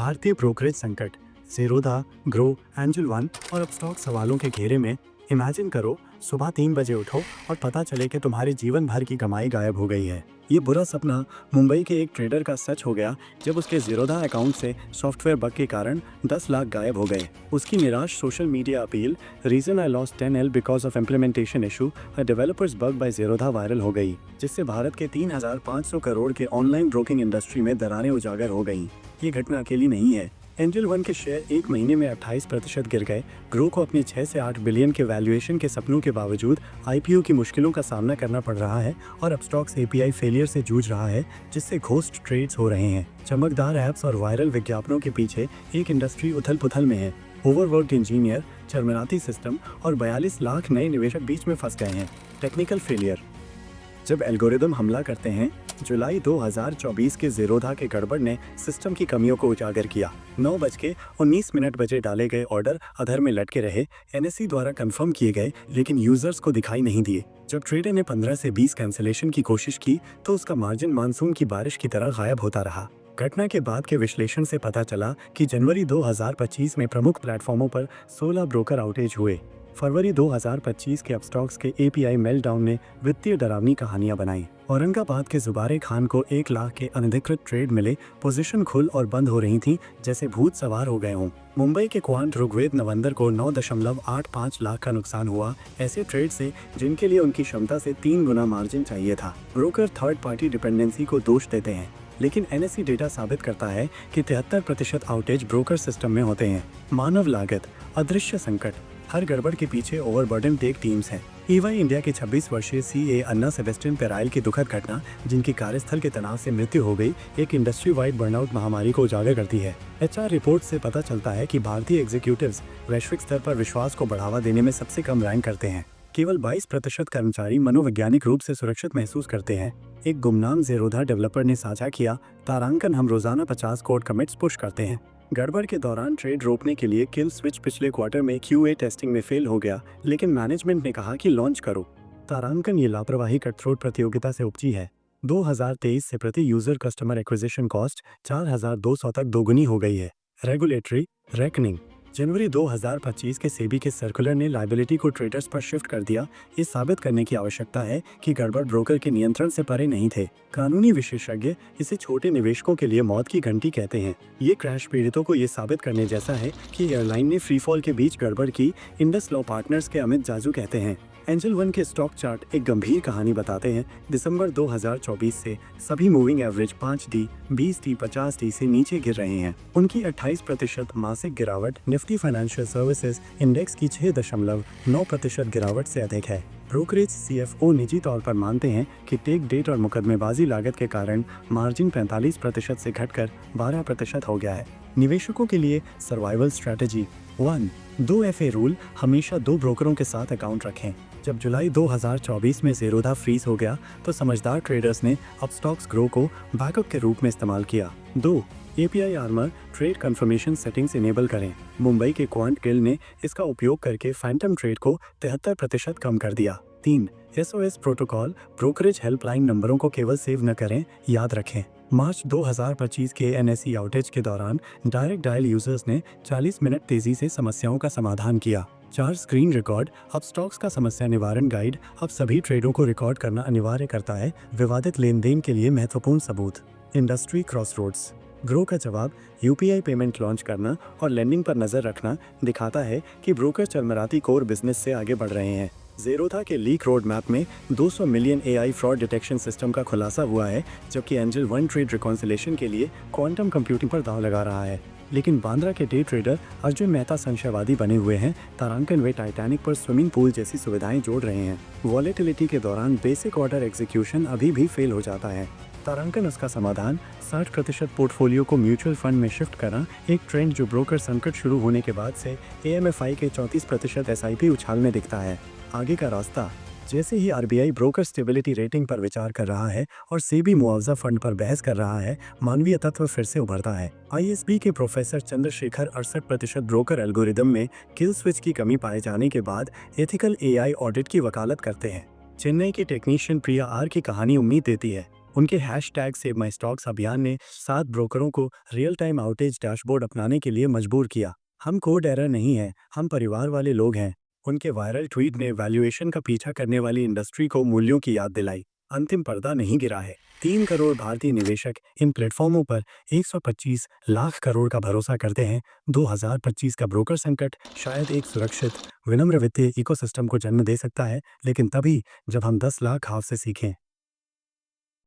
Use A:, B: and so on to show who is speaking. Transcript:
A: भारतीय ब्रोकरेज संकट, Zerodha, grow, angel one और अपस्टॉक सवालों के घेरे में। इमेजिन करो, सुबह 3 बजे उठो और पता चले कि तुम्हारे जीवन भर की कमाई गायब हो गई है। ये बुरा सपना मुंबई के एक ट्रेडर का सच हो गया जब उसके ज़ीरोधा अकाउंट से सॉफ्टवेयर बग के कारण 10 लाख गायब हो गए। उसकी निराश social media appeal "reason I lost 10L because of implementation issue, a developers bug by Zerodha" viral हो गई, जिससे भारत के 3,500 करोड़ के ऑनलाइन ब्रोकिंग इंडस्ट्री में दरारें उजागर हो गईं। ये घटना अकेली नहीं है। एंजल वन के शेयर एक महीने में 28% गिर गए। ग्रो को अपने 6 से 8 बिलियन के वैल्यूएशन के सपनों के बावजूद आईपीओ की मुश्किलों का सामना करना पड़ रहा है और अपस्टॉक्स एपीआई फेलियर से जूझ रहा है, जिससे घोस्ट ट्रेड्स हो रहे हैं। चमकदार ऐप्स और वायरल विज्ञापनों के पीछे एक इंडस्ट्री उथल-पुथल में है। ओवरवर्क्ड इंजीनियर, चरमराती सिस्टम और 42 लाख नए निवेशक बीच में फंस गए हैं। Technical failure. जब एल्गोरिदम हमला करते हैं, जुलाई 2024 के ज़ीरोधा के गड़बड़ ने सिस्टम की कमियों को उजागर किया। 9:19 बजे डाले गए ऑर्डर अधर में लटके रहे। एनएसई द्वारा कंफर्म किए गए, लेकिन यूजर्स को दिखाई नहीं दिए। जब ट्रेडर ने 15 से 20 कैंसिलेशन की कोशिश की तो उसका मार्जिन मानसून की बारिश की तरह गायब होता रहा। घटना के बाद के विश्लेषण से पता चला कि जनवरी 2025 में प्रमुख प्लेटफॉर्मों पर 16 ब्रोकर आउटेज हुए। फरवरी 2025 के अपस्टॉक्स के एपीआई मेल्टडाउन ने वित्तीय डरावनी कहानियां बनाई। औरंगाबाद के जुबारे खान को 1 लाख के अनधिकृत ट्रेड मिले। पोजीशन खुल और बंद हो रही थी जैसे भूत सवार हो गए हों। मुंबई के क्वांट ऋग्वेद नवंदर को 9.85 लाख का नुकसान हुआ, ऐसे ट्रेड से जिनके लिए उनकी क्षमता से 3 गुना मार्जिन चाहिए था। ब्रोकर थर्ड पार्टी डिपेंडेंसी को दोष देते हैं, लेकिन एनएसई डेटा साबित करता है कि 73% आउटेज ब्रोकर सिस्टम में होते हैं। मानव लागत, अदृश्य संकट। हर गड़बड़ के पीछे ओवरबर्डन टेक टीम्स हैं। ईवाई इंडिया के 26 वर्षीय सीए अन्ना सेबेस्टियन पेराइल की दुखद घटना, जिनकी कार्यस्थल के तनाव से मृत्यु हो गई, एक इंडस्ट्री वाइड बर्नआउट महामारी को उजागर करती है। एचआर रिपोर्ट से पता चलता है कि भारतीय एग्जीक्यूटिव्स वैश्विक स्तर पर विश्वास को बढ़ावा देने में सबसे कम रैंक करते हैं। केवल 22% कर्मचारी मनोवैज्ञानिक रूप से सुरक्षित महसूस करते हैं। एक गुमनाम ज़ीरोधा डेवलपर ने साझा किया, तारांकन हम रोजाना 50 कोड कमिट्स पुश करते हैं। गड़बड़ के दौरान ट्रेड रोकने के लिए किल स्विच पिछले क्वार्टर में क्यूए टेस्टिंग में फेल हो गया, लेकिन मैनेजमेंट ने कहा कि लॉन्च करो। तारांकन ये लापरवाही कटथ्रोट प्रतियोगिता से उपजी है। 2023 से प्रति यूजर कस्टमर एक्विजिशन कॉस्ट 4,200 तक दोगुनी हो गई है। Regulatory reckoning. जनवरी 2025 के सेबी के सर्कुलर ने लायबिलिटी को ट्रेडर्स पर शिफ्ट कर दिया। ये साबित करने की आवश्यकता है कि गड़बड़ ब्रोकर के नियंत्रण से परे नहीं थे। कानूनी विशेषज्ञ इसे छोटे निवेशकों के लिए मौत की घंटी कहते हैं। ये क्रैश पीड़ितों को ये साबित करने जैसा है कि एयरलाइन ने फ्री फॉल के बीच गड़बड़ की। इंडस लॉ पार्टनर्स के अमित जाजू कहते हैं, एंजल वन के स्टॉक चार्ट एक गंभीर कहानी बताते हैं। दिसंबर 2024 से सभी moving average 5D, 20D, 50D से नीचे गिर रहे हैं। उनकी 28% मासिक गिरावट निफ्टी फाइनेंशियल सर्विसेज इंडेक्स की 6.9% गिरावट से अधिक है। ब्रोकरेज सीएफओ निजी तौर पर मानते हैं कि टेक डेट और मुकदमेबाजी लागत के कारण मार्जिन 45% से घटकर 12% हो गया है। निवेशकों के लिए सर्वाइवल स्ट्रैटेजी 1. 2FA रूल, हमेशा 2 ब्रोकरों के साथ अकाउंट रखें। जब जुलाई 2024 में ज़ीरोधा फ्रीज हो गया तो समझदार ट्रेडर्स ने अपस्टॉक्स ग्रो को बैकअप के रूप में इस्तेमाल किया। 2. API armour trade confirmation settings enable करें। मुंबई के क्वांट गिल्ड ने इसका उपयोग करके फैंटम ट्रेड को 73% कम कर दिया। 3. एसओएस प्रोटोकॉल, ब्रोकरेज हेल्पलाइन नंबरों को केवल सेव न करें, याद रखें। मार्च 2025 के एनएसई आउटेज के दौरान डायरेक्ट डायल यूजर्स ने 40 मिनट तेजी से समस्याओं का समाधान किया। 4. स्क्रीन रिकॉर्ड, अपस्टॉक्स का समस्या निवारण गाइड अब सभी ट्रेडों को रिकॉर्ड करना अनिवार्य करता है। विवादित लेन देन के लिए महत्वपूर्ण सबूत। Industry crossroads. ग्रो का जवाब, यूपीआई पेमेंट लॉन्च करना और लेंडिंग पर नजर रखना दिखाता है कि ब्रोकर चरमराती कोर बिजनेस से आगे बढ़ रहे हैं। ज़ीरोधा के लीक रोड मैप में 200 million AI fraud detection system का खुलासा हुआ है, जबकि एंजल वन ट्रेड रिकॉन्सिलेशन के लिए क्वांटम कंप्यूटिंग पर दांव लगा रहा है। लेकिन बांद्रा के डे ट्रेडर अर्जुन मेहता संशयवादी बने हुए हैं। तारांकन वे टाइटैनिक पर स्विमिंग पूल जैसी सुविधाएं जोड़ रहे हैं। वॉलेटिलिटी के दौरान बेसिक ऑर्डर एग्जीक्यूशन अभी भी फेल हो जाता है। तारांकन उसका समाधान 60% पोर्टफोलियो को म्यूचुअल फंड में शिफ्ट करना, एक ट्रेंड जो ब्रोकर संकट शुरू होने के बाद से एएमएफआई के 34% एसआईपी उछालने दिखता है। आगे का रास्ता। जैसे ही आरबीआई ब्रोकर स्टेबिलिटी रेटिंग पर विचार कर रहा है और सेबी मुआवजा फंड पर बहस कर रहा है, मानवीय तत्व फिर से उभरता है। आईएसबी के प्रोफेसर चंद्रशेखर 68% ब्रोकर एल्गोरिदम में किल स्विच की कमी पाए जाने के बाद एथिकल एआई ऑडिट की वकालत करते हैं। चेन्नई की टेक्नीशियन प्रिया आर की कहानी उम्मीद देती है। उनके हैशटैग सेव माई स्टॉक्स अभियान ने 7 ब्रोकरों को रियल टाइम आउटेज डैशबोर्ड अपनाने के लिए मजबूर किया। हम कोड एरर नहीं हैं, हम परिवार वाले लोग हैं। उनके वायरल ट्वीट ने वैल्यूएशन का पीछा करने वाली इंडस्ट्री को मूल्यों की याद दिलाई। अंतिम पर्दा नहीं गिरा है। 3 करोड़ भारतीय निवेशक इन प्लेटफॉर्मों पर 125 लाख करोड़ का भरोसा करते हैं। 2025 का ब्रोकर संकट शायद एक सुरक्षित, विनम्र वित्तीय इकोसिस्टम को जन्म दे सकता है, लेकिन तभी जब हम 10 लाख हाथ से सीखें।